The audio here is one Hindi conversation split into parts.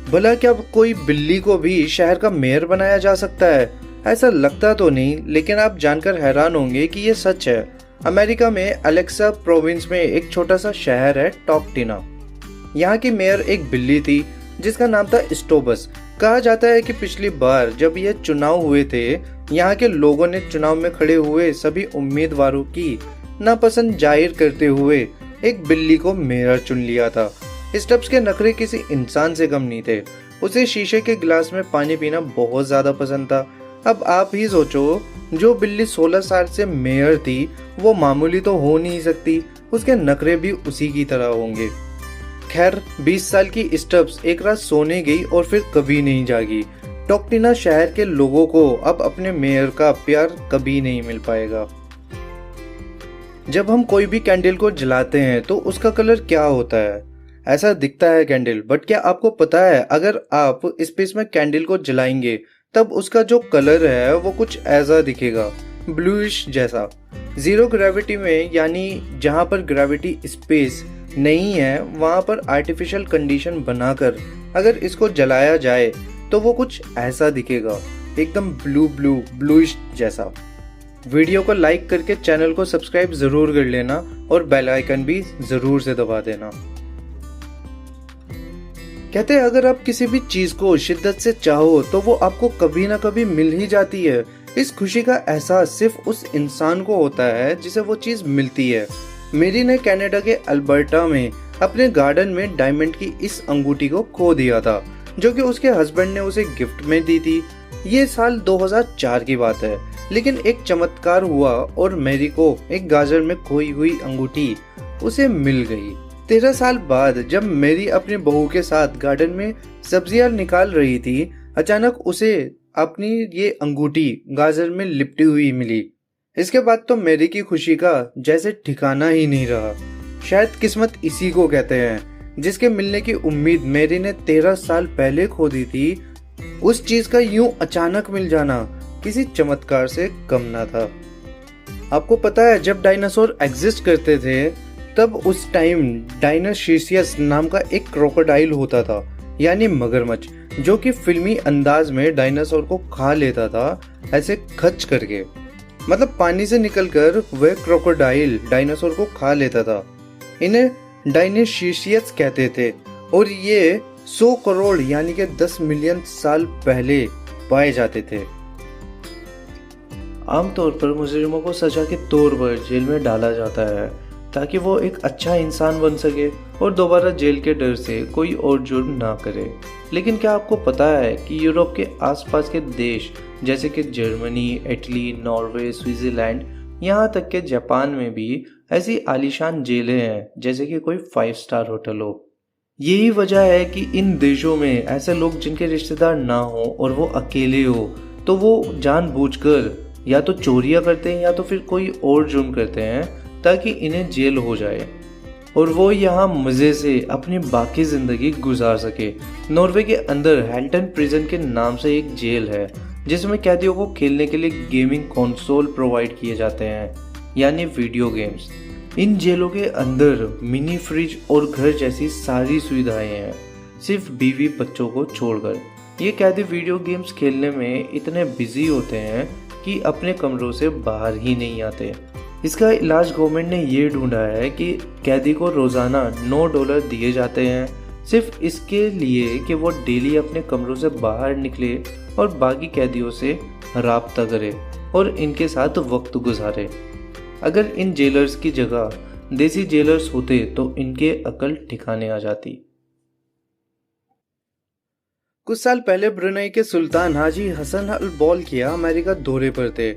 भला क्या कोई बिल्ली को भी शहर का मेयर बनाया जा सकता है? ऐसा लगता तो नहीं, लेकिन आप जानकर हैरान होंगे कि ये सच है। अमेरिका में अलेक्सा प्रोविंस में एक छोटा सा शहर है टॉकटिना। यहाँ की मेयर एक बिल्ली थी जिसका नाम था स्टोबस। कहा जाता है कि पिछली बार जब ये चुनाव हुए थे, यहाँ के लोगों ने चुनाव में खड़े हुए सभी उम्मीदवारों की नापसंद जाहिर करते हुए एक बिल्ली को मेयर चुन लिया था। स्टब्स के नखरे किसी इंसान से कम नहीं थे। उसे शीशे के गिलास में पानी पीना बहुत ज्यादा पसंद था। अब आप ही सोचो, जो बिल्ली 16 साल से मेयर थी वो मामूली तो हो नहीं सकती, उसके नखरे भी उसी की तरह होंगे। खैर, 20 साल की स्टब्स एक रात सोने गई और फिर कभी नहीं जागी। टॉकटिना शहर के लोगों को अब अपने मेयर का प्यार कभी नहीं मिल पाएगा। जब हम कोई भी कैंडल को जलाते हैं तो उसका कलर क्या होता है? ऐसा दिखता है कैंडल, बट क्या आपको पता है अगर आप स्पेस में कैंडल को जलाएंगे तब उसका जो कलर है वो कुछ ऐसा दिखेगा, ब्लूइश जैसा। जीरो ग्रेविटी में, यानी जहां पर ग्रेविटी स्पेस नहीं है, वहां पर आर्टिफिशियल कंडीशन बनाकर अगर इसको जलाया जाए तो वो कुछ ऐसा दिखेगा, एकदम ब्लूइश जैसा। वीडियो को लाइक करके चैनल को सब्सक्राइब जरूर कर लेना और बेल आइकन भी जरूर से दबा देना। कहते हैं अगर आप किसी भी चीज को शिद्दत से चाहो तो वो आपको कभी ना कभी मिल ही जाती है। इस खुशी का एहसास सिर्फ उस इंसान को होता है जिसे वो चीज मिलती है। मेरी ने कनाडा के अल्बर्टा में अपने गार्डन में डायमंड की इस अंगूठी को खो दिया था, जो कि उसके हस्बैंड ने उसे गिफ्ट में दी थी। ये साल 2004 की बात है, लेकिन एक चमत्कार हुआ और मेरी को एक गाजर में खोई हुई अंगूठी उसे मिल गई। 13 साल बाद जब मेरी अपनी बहू के साथ गार्डन में सब्जियां निकाल रही थी, अचानक उसे अपनी ये अंगूठी गाजर में लिपटी हुई मिली। इसके बाद तो मेरी की खुशी का जैसे ठिकाना ही नहीं रहा। शायद किस्मत इसी को कहते हैं, जिसके मिलने की उम्मीद मेरी ने 13 साल पहले खो दी थी। उस चीज का यूं अचानक मिल जाना किसी चमत्कार से कम ना था। आपको पता है जब डायनासोर एग्जिस्ट करते थे तब उस टाइम डायनाशीसियस नाम का एक क्रोकोडाइल होता था, यानी मगरमच्छ, जो कि फिल्मी अंदाज में डायनासोर को खा लेता था, ऐसे खच करके। मतलब पानी से निकलकर वह क्रोकोडाइल डायनासोर को खा लेता था। इन्हें डायनाशीसियस कहते थे और ये 100 करोड़ यानी कि 10 मिलियन साल पहले पाए जाते थे। आमतौर पर मुजरिमों को सजा के तौर पर जेल में डाला जाता है ताकि वो एक अच्छा इंसान बन सके और दोबारा जेल के डर से कोई और जुर्म ना करे। लेकिन क्या आपको पता है कि यूरोप के आसपास के देश जैसे कि जर्मनी, इटली, नॉर्वे, स्विट्जरलैंड, यहाँ तक के जापान में भी ऐसी आलीशान जेलें हैं जैसे कि कोई 5 स्टार होटल हो। यही वजह है कि इन देशों में ऐसे लोग जिनके रिश्तेदार ना हो और वो अकेले हो, तो वो जानबूझकर या तो चोरियां करते हैं या तो फिर कोई और जुर्म करते हैं ताकि इन्हें जेल हो जाए और वो यहाँ मजे से अपनी बाकी जिंदगी गुजार सके। नॉर्वे के अंदर हैल्टन प्रिजन के नाम से एक जेल है जिसमें कैदियों को खेलने के लिए गेमिंग कंसोल प्रोवाइड किए जाते हैं, यानी वीडियो गेम्स। इन जेलों के अंदर मिनी फ्रिज और घर जैसी सारी सुविधाएं हैं, सिर्फ बीवी बच्चों को छोड़कर। ये कैदी वीडियो गेम्स खेलने में इतने बिजी होते हैं कि अपने कमरों से बाहर ही नहीं आते। इसका इलाज गवर्नमेंट ने ये ढूंढा है कि कैदी को रोजाना $9 दिए जाते हैं, सिर्फ इसके लिए कि वो डेली अपने कमरों से बाहर निकले और बाकी कैदियों से राब्ता करे और इनके साथ वक्त गुजारे। अगर इन जेलर्स की जगह देसी जेलर्स होते तो इनके अकल ठिकाने आ जाती। कुछ साल पहले ब्रुनेई के सुल्तान हाजी हसन अल बोलकिया अमेरिका दौरे पर थे।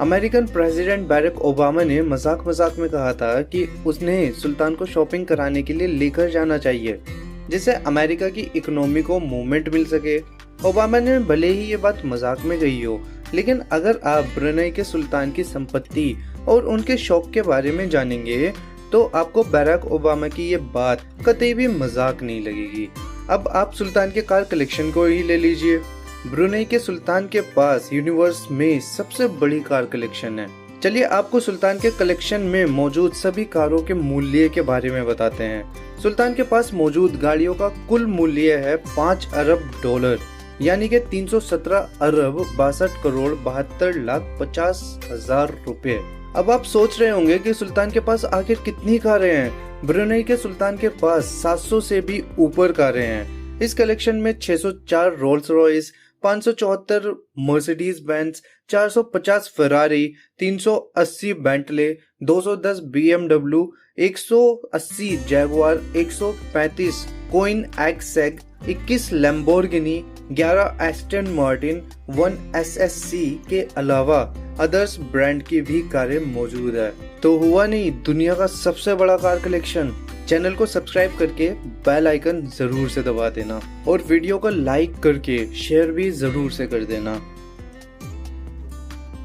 अमेरिकन प्रेसिडेंट बैरक ओबामा ने मजाक में कहा था कि उसने सुल्तान को शॉपिंग कराने के लिए लेकर जाना चाहिए, जिससे अमेरिका की इकोनॉमी को मूवमेंट मिल सके। ओबामा ने भले ही ये बात मजाक में कही हो, लेकिन अगर आप ब्रुनेई के सुल्तान की संपत्ति और उनके शौक के बारे में जानेंगे तो आपको बैरक ओबामा की ये बात कतई भी मजाक नहीं लगेगी। अब आप सुल्तान के कार कलेक्शन को ही ले लीजिए। ब्रुनेई के सुल्तान के पास यूनिवर्स में सबसे बड़ी कार कलेक्शन है। चलिए आपको सुल्तान के कलेक्शन में मौजूद सभी कारों के मूल्य के बारे में बताते हैं। सुल्तान के पास मौजूद गाड़ियों का कुल मूल्य है 5 अरब डॉलर, यानी कि 317 अरब 62 करोड़ 72 लाख 50 हजार रुपए। अब आप सोच रहे होंगे कि सुल्तान के पास आखिर कितनी कारें हैं। ब्रुनेई के सुल्तान के पास 700 से भी ऊपर कारें हैं। इस कलेक्शन में 604 Rolls Royce, 574 Mercedes Benz, 450 Ferrari, 380 Bentley, 210 BMW, 180 Jaguar, 135 Koenigsegg, 21 Lamborghini, 11 Aston Martin, 1 SSC के अलावा अदर्स ब्रांड की भी कारें मौजूद है। तो हुआ नहीं दुनिया का सबसे बड़ा कार कलेक्शन। चैनल को सब्सक्राइब करके बेल आइकन जरूर से दबा देना और वीडियो को लाइक करके शेयर भी जरूर से कर देना।